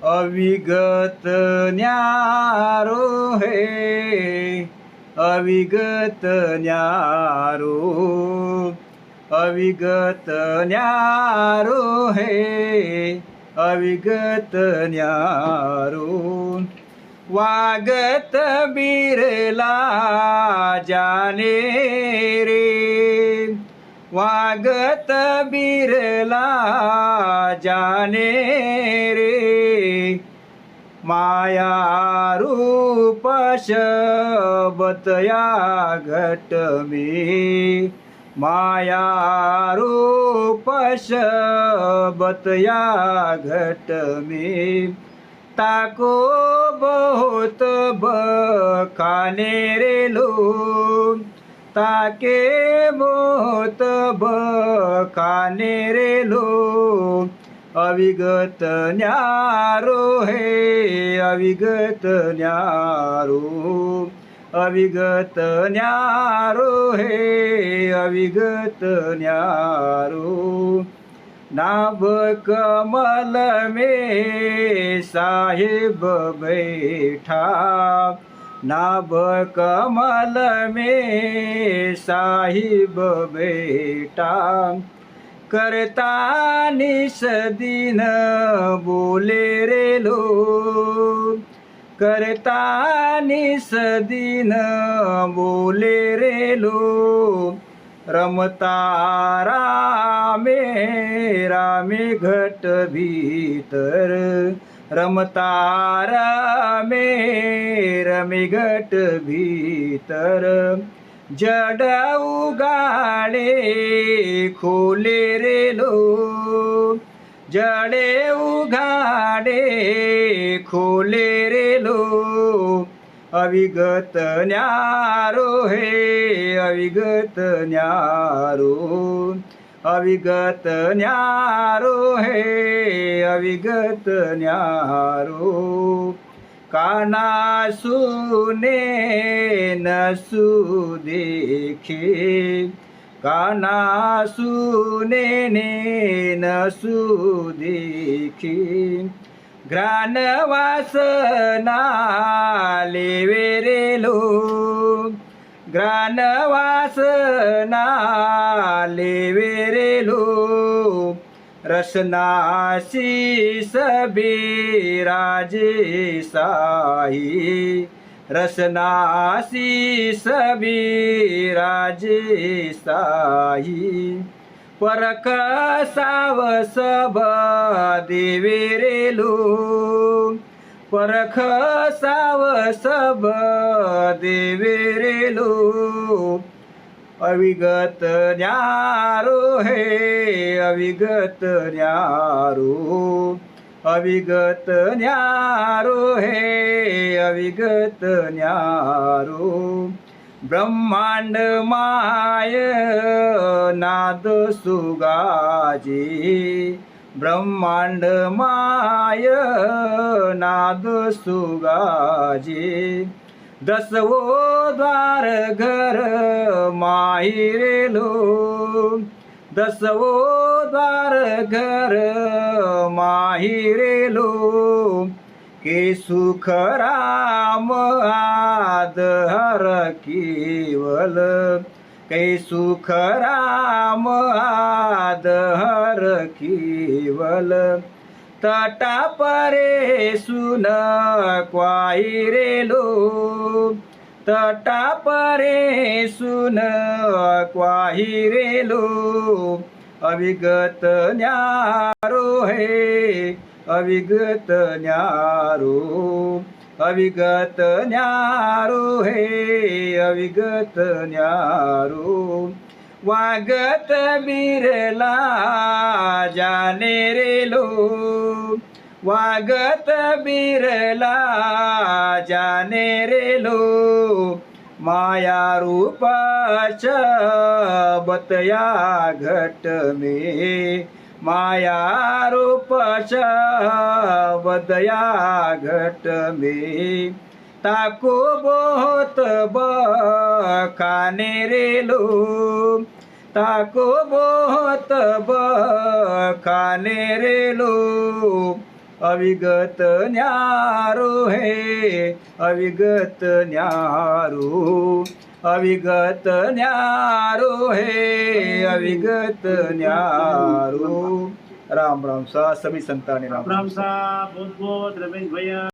अविगत narrow है, अविगत narrow, अविगत narrow है, अविगत narrow. वागत बिरला जाने रे, वागत बिरला जाने रे। माया रूप शब्द या घट में, माया रूप शब्द या घट में। ताको बहुत बखाने रे लोग, ताके बहुत बखाने रे लोग। अविगत न्यारो है, अविगत न्यारो, अविगत न्यारो है, अविगत न्यारो। नाभ कमल में साहिब बैठा, नाभ कमल में साहिब बैठा। करता निस दिन बोले रे लोग, करता निस दिन बोले रे लोग। रमता रामे रामे घट भीतर, रमता रामे रमे घट भीतर। जड उगाडे खोले रे लोग, जडे उघाडे खोले रे लोग। अविगत न्यारो है, अविगत न्यारो, अविगत न्यारो है, अविगत न्यारो। काना सुने नसु देखे, काना सुने नसु देखे। घ्राण वासना लेवे रे लोग, घ्राण वासना लेवे रे लोग। रसनासी सबी राजे साही, रसनासी सबी राजे साही। परख साव सब देवे रे लोग, परख साव सब देवे रे लोग। अविगत न्यारो है, अविगत न्यारो, अविगत न्यारो है, अविगत न्यारो। ब्रह्मांड माय नाद सुगाजे, ब्रह्मांड माय नाद सुगाजे। दसवो द्वार घर माही रे लोग, दसवो द्वार घर माही रे लोग। के सुख राम आद हर केवल, के सुख राम आद हर केवल। तटा परे सुन क्वाई रे लोग, तटा परे सुन क्वाई रे लोग। अविगत न्यारो है, अविगत न्यारो, अविगत न्यारो है, अविगत न्यारो। वागत बिरला जाने रे लोग, वागत बिरला जाने रे लोग। माया रूपाच बतया घट में, माया रूपाच बतया घट में। ताको बहुत बखाने रे लोग, ताको बहुत बखाने रे लोग। अविगत न्यारो हे अविगत न्यारो अविगत न्यारो हे अविगत न्यारो। राम राम सा सभी संताने राम राम सा बहुत बहुत रमेश भैया।